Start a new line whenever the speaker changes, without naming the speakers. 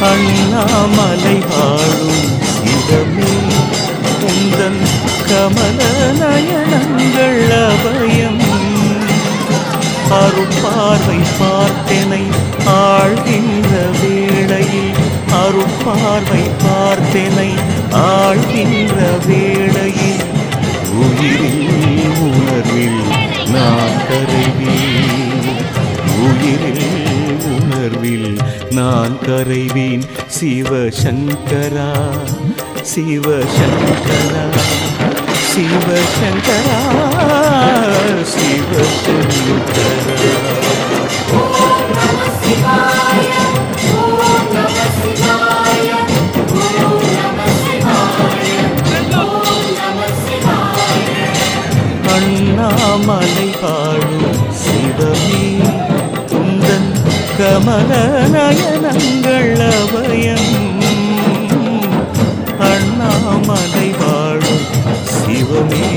அண்ணாமலை வாழும் சிவமே உந்தன் கமல நயனங்கள் அபயம். அருட்பார்வை பார்த்தனை ஆழ்கின்ற வேளையில், அருட்பார்வை பார்த்தனை ஆழ்கின்ற வேளையில், உயிரில் உணர்வில் நான் கரைவேன், உயிரில் உணர்வில் நான் கரைவேன். சிவசங்கரா சிவசங்கரா சிவசங்கரா சிவசங்கரா. அண்ணாமலை வாழும் சிவமே உந்தன் கமல நயனங்கள் அபயம். அண்ணாமலை வாழும் சிவமே.